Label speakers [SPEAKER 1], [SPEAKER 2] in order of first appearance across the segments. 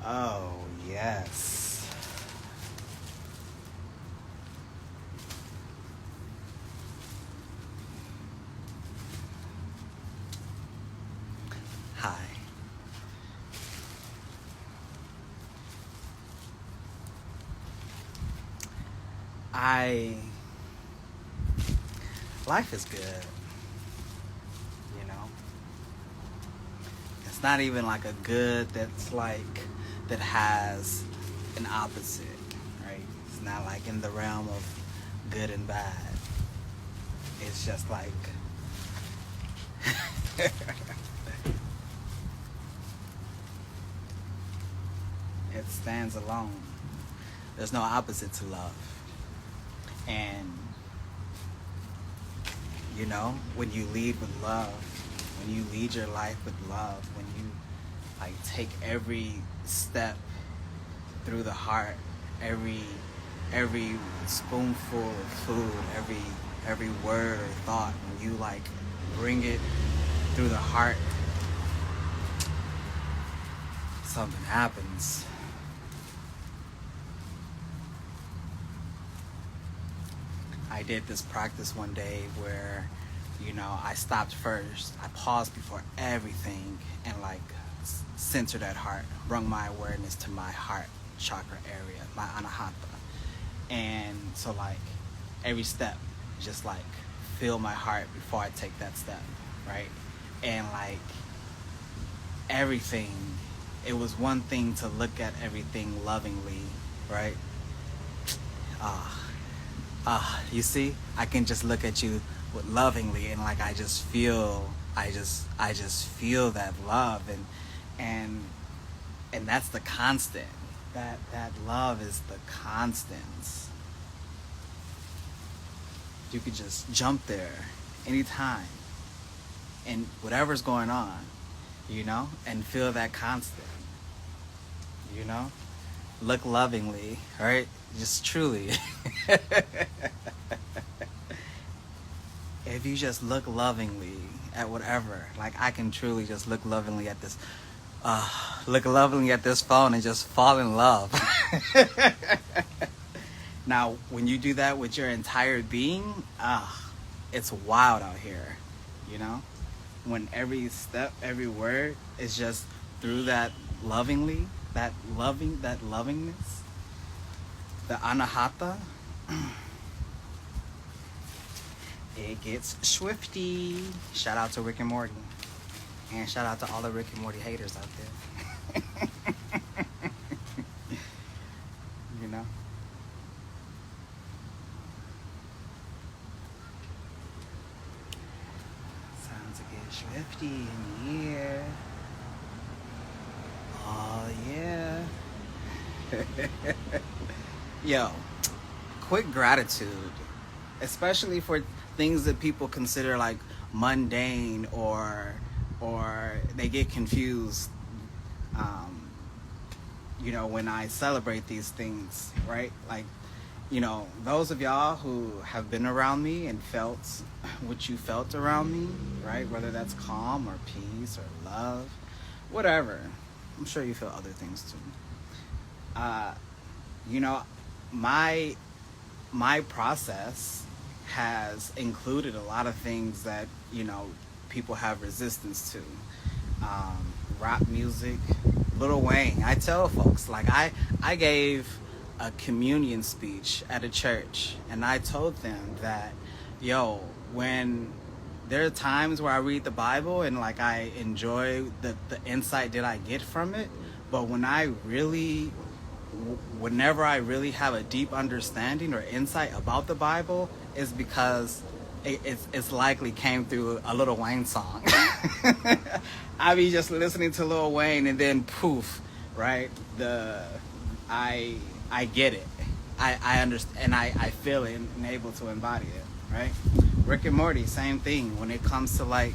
[SPEAKER 1] Oh, yes. Hi. I Life is good, you know. It's not even like a good that has an opposite, right? It's not like in the realm of good and bad. It's just like it stands alone. There's no opposite to love. And you know, when you lead with love, when you lead your life with love, when you like take every step through the heart, every spoonful of food, every word or thought, when you like bring it through the heart, something happens. I did this practice one day where, you know, I stopped first. I paused before everything and like centered that heart, brought my awareness to my heart chakra area, my Anahata. And so like every step, just like feel my heart before I take that step, right? And like everything, it was one thing to look at everything lovingly, right? You see, I can just look at you with lovingly, and like I just feel that love, and that's the constant. That love is the constant. You could just jump there anytime, and whatever's going on, you know, and feel that constant. You know, look lovingly, right? Just truly. If you just look lovingly at whatever, like I can truly just look lovingly at this phone and just fall in love. Now when you do that with your entire being, it's wild out here, you know, when every step, every word is just through that lovingly, that lovingness, the Anahata. It gets swifty. Shout out to Rick and Morty. And shout out to all the Rick and Morty haters out there. You know? Time to get swifty in here. Oh, yeah. Yo, quick gratitude. Especially for things that people consider like mundane or they get confused, you know, when I celebrate these things, right? Like, you know, those of y'all who have been around me and felt what you felt around me, right? Whether that's calm or peace or love, whatever. I'm sure you feel other things too. You know, my process has included a lot of things that, you know, people have resistance to. Rap music, Lil Wayne. I tell folks, like I gave a communion speech at a church, and I told them that, yo, when there are times where I read the Bible and like I enjoy the insight that I get from it, but whenever I really have a deep understanding or insight about the Bible, is because it's likely came through a Lil Wayne song. I be just listening to Lil Wayne and then poof, right? I get it. I understand, and I feel it and able to embody it, right? Rick and Morty, same thing when it comes to like,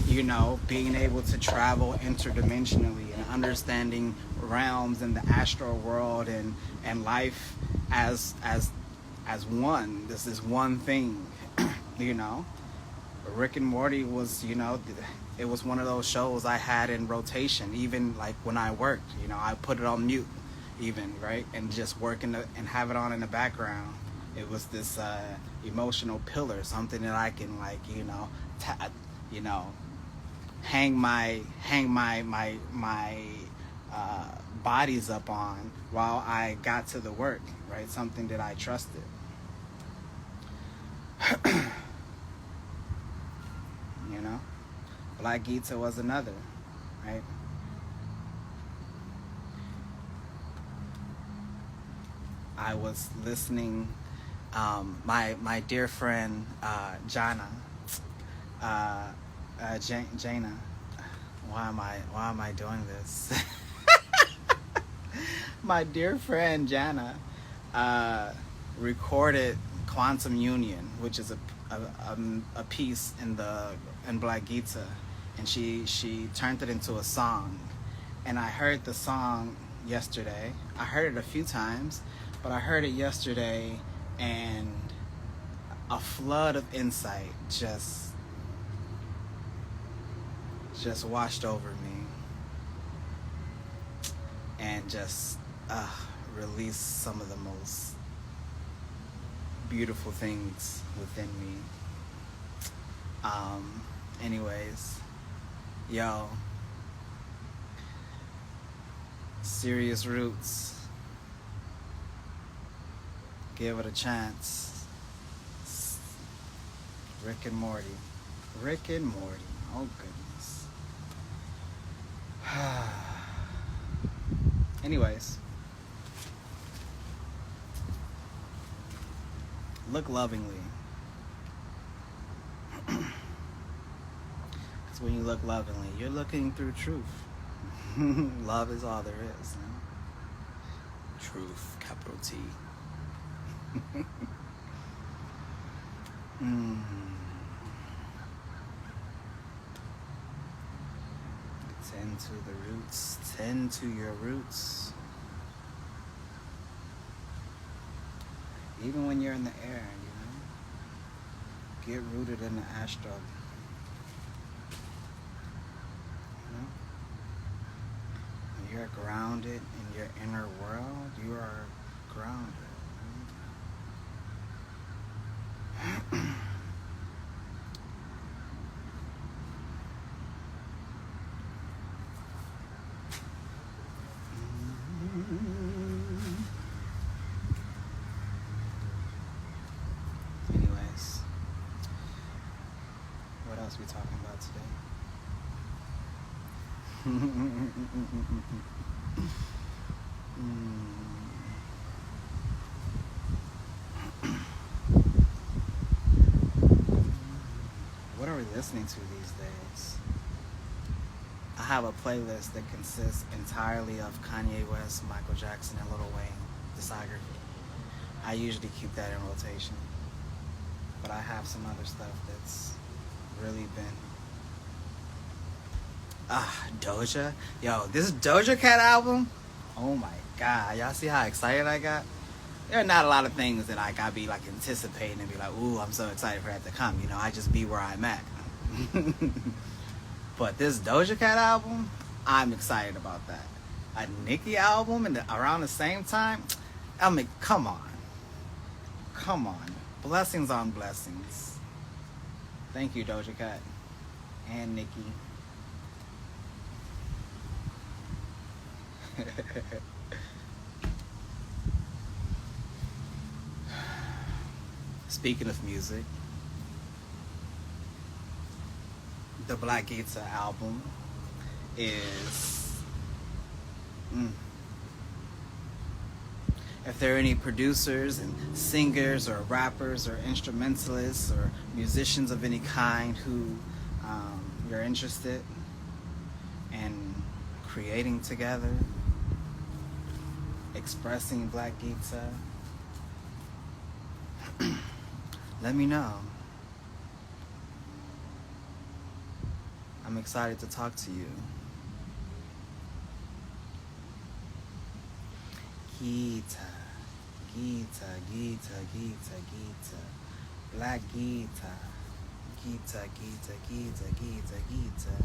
[SPEAKER 1] you know, being able to travel interdimensionally and understanding realms in the astral world and life as one. This is one thing, you know. Rick and Morty was, it was one of those shows I had in rotation, even like when I worked. I put it on mute, even, right, and just and have it on in the background. It was this emotional pillar, something that I can like, you know, hang my bodies up on while I got to the work, right? Something that I trusted. Black Gita was another, right? I was listening. My dear friend Jana, Jana. Why am I doing this? My dear friend Jana recorded Quantum Union, which is a piece in Black Gita, and she turned it into a song. And I heard the song yesterday. I heard it a few times, but I heard it yesterday, and a flood of insight just washed over me, and just released some of the most beautiful things within me. Anyways, yo, Serious Roots, give it a chance. Rick and Morty, oh goodness. Anyways, look lovingly. Because when you look lovingly, you're looking through truth. Love is all there is. Truth, capital T. Tend to the roots. Tend to your roots. Even when you're in the air, get rooted in the astral. When you're grounded in your inner world, you are grounded. Anyways, what else are we talking about today? What are we listening to these days? I have a playlist that consists entirely of Kanye West, Michael Jackson, and Lil Wayne discography. I usually keep that in rotation, but I have some other stuff that's really been Doja. Yo, this Doja Cat album, oh my god, y'all see how excited I got? There are not a lot of things that I gotta be like anticipating and be like, ooh, I'm so excited for that to come. I just be where I'm at. But this Doja Cat album, I'm excited about that. A Nicki album and around the same time, I mean, come on. Blessings on blessings. Thank you, Doja Cat and Nicki. Speaking of music, the Black Gita album is if there are any producers and singers or rappers or instrumentalists or musicians of any kind who you're interested in creating together, expressing Black Gita, let me know. I'm excited to talk to you. Gita. Black Gita. Gita, Gita, Gita, Gita, Gita.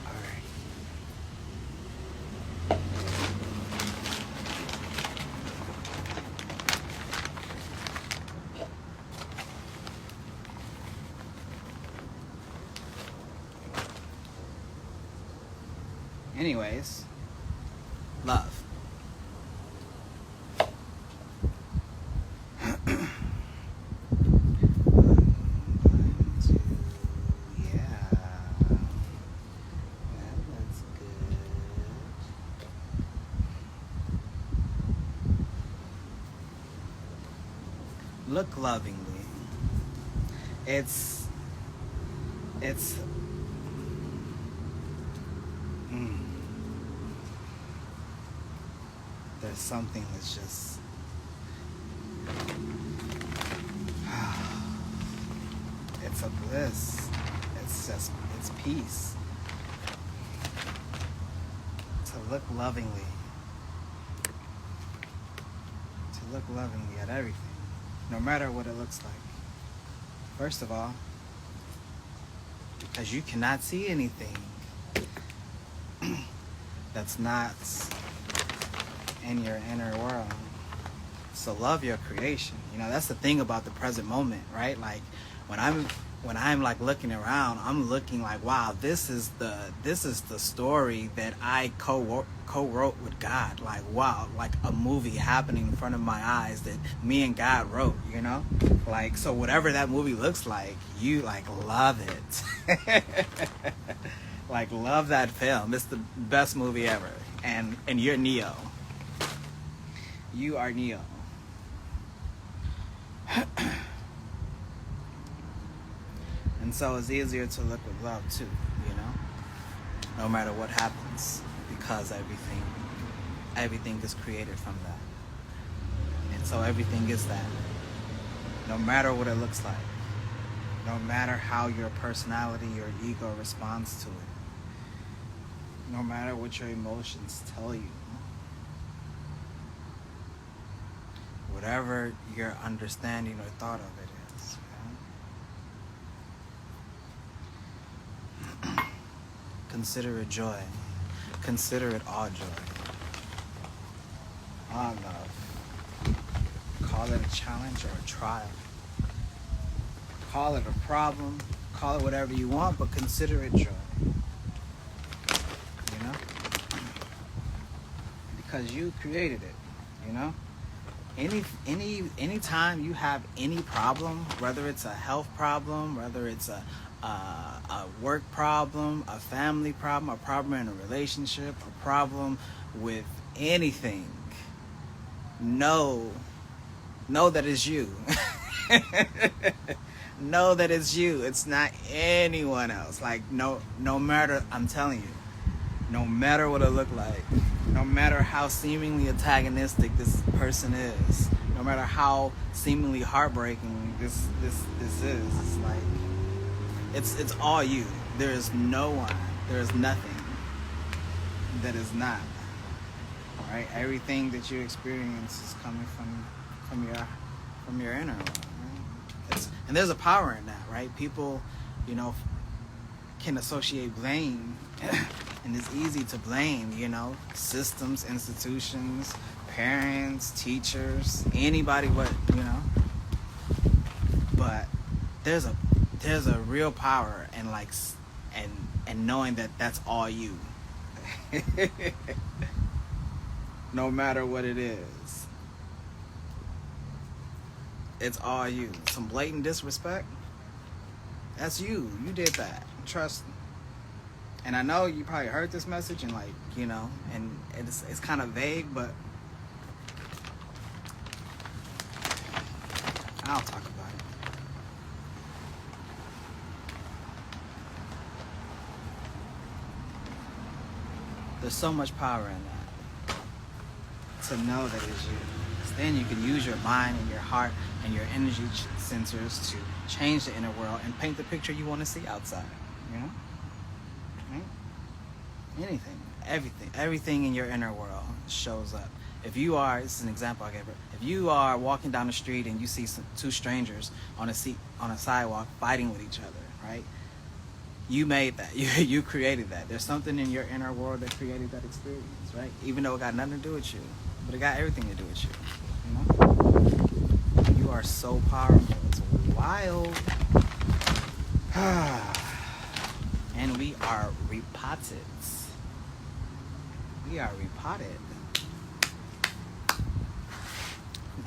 [SPEAKER 1] Alright. Anyways, love. Look lovingly. It's mm, there's something that's just it's a bliss. It's peace. To look lovingly. To look lovingly at everything. No matter what it looks like. First of all, because you cannot see anything that's not in your inner world. So love your creation. You know, that's the thing about the present moment, right? Like when I'm like looking around, I'm looking like, wow, this is the story that I co-wrote with God. Like, wow, like a movie happening in front of my eyes that me and God wrote, you know? Like, so whatever that movie looks like, you like love it. Like, love that film. It's the best movie ever. And you're Neo. You are Neo. And so it's easier to look with love too, you know? No matter what happens, because everything is created from that. And so everything is that. No matter what it looks like. No matter how your personality, your ego responds to it. No matter what your emotions tell you. Whatever your understanding or thought of it is. You know? Consider it joy. Consider it all joy. All love. Call it a challenge or a trial. Call it a problem. Call it whatever you want, but consider it joy. You know? Because you created it, you know? Anytime you have any problem, whether it's a health problem, whether it's a work problem, a family problem, a problem in a relationship, a problem with anything, know that it's you. Know that it's you. It's not anyone else. Like no matter, I'm telling you, no matter what it look like, no matter how seemingly antagonistic this person is, no matter how seemingly heartbreaking this is, it's like it's all you. There is no one, there is nothing that is not. Right? Everything that you experience is coming from your inner world. Right? And there's a power in that, right? People, you know, can associate blame. And it's easy to blame, you know, systems, institutions, parents, teachers, anybody, what, you know. But there's a real power in like and knowing that that's all you. No matter what it is. It's all you. Some blatant disrespect, that's you. You did that. Trust me. And I know you probably heard this message and like, you know, and it's kind of vague, but I'll talk about it. There's so much power in that. To know that it's you. 'Cause then you can use your mind and your heart and your energy sensors to change the inner world and paint the picture you want to see outside, you know? Anything, everything in your inner world shows up. If you are, this is an example I gave her. If you are walking down the street and you see two strangers on a sidewalk fighting with each other, right? You made that. You created that. There's something in your inner world that created that experience, right? Even though it got nothing to do with you, but it got everything to do with you. You know? You are so powerful. It's wild. And we are repotted. We are repotted.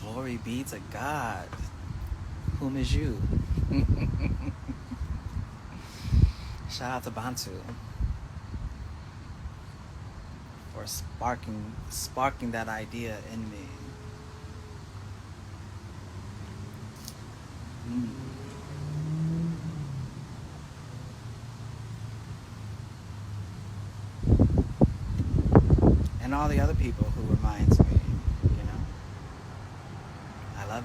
[SPEAKER 1] Glory be to God, whom is you. Shout out to Bantu for sparking that idea in me. And all the other people who reminds me, you know, I love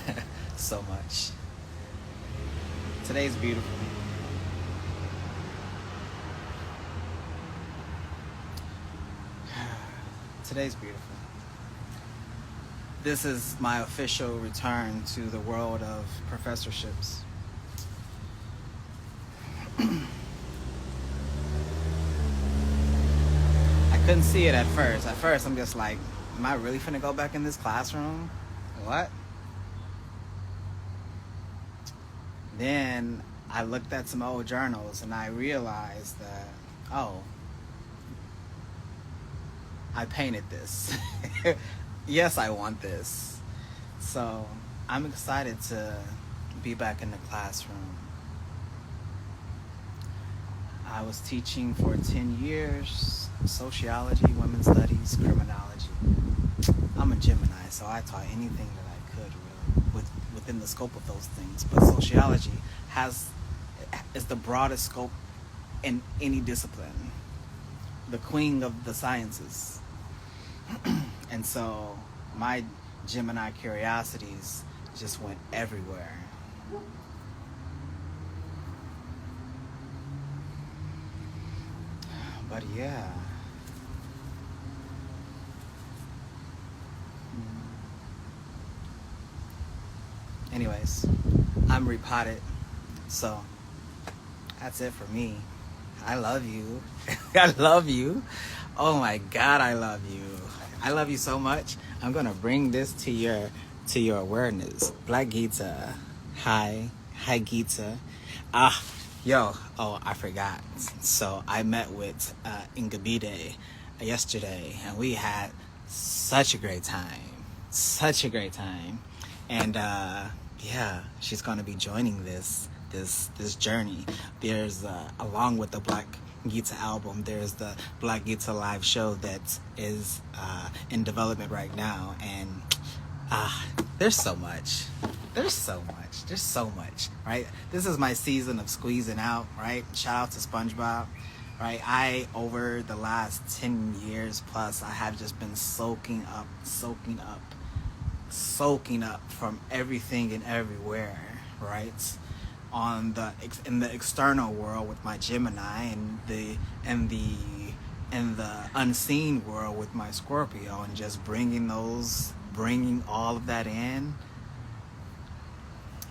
[SPEAKER 1] y'all so much. Today's beautiful. Today's beautiful. This is my official return to the world of professorships. I couldn't see it at first. At first, I'm just like, am I really finna go back in this classroom? What? Then I looked at some old journals and I realized that, oh, I painted this. Yes, I want this. So I'm excited to be back in the classroom. I was teaching for 10 years, sociology, women's studies, criminology. I'm a Gemini, so I taught anything that I could really within the scope of those things. But sociology is the broadest scope in any discipline, the queen of the sciences. And so my Gemini curiosities just went everywhere. But yeah. Anyways, I'm repotted. So that's it for me. I love you. I love you. Oh my God, I love you. I love you so much. I'm gonna bring this to your awareness. Black Gita. Hi Gita. I forgot. So I met with Ngabide yesterday, and we had such a great time. And she's gonna be joining this journey. There's along with the Black Gita album, there's the Black Gita live show that is in development right now, and there's so much, right? This is my season of squeezing out, right? Shout out to SpongeBob, right? I, over the last 10 years plus, I have just been soaking up from everything and everywhere, right? In the external world with my Gemini, and the unseen world with my Scorpio, and just bringing all of that in.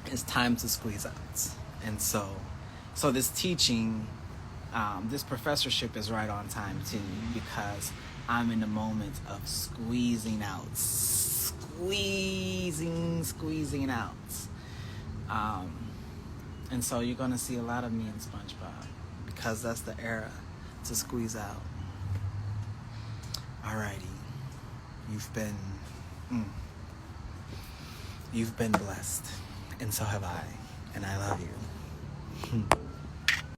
[SPEAKER 1] It's time to squeeze out. And so this teaching, this professorship is right on time too, because I'm in the moment of squeezing out. And so you're going to see a lot of me in SpongeBob, because that's the era to squeeze out. Alrighty. You've been blessed, and so have I, and I love you.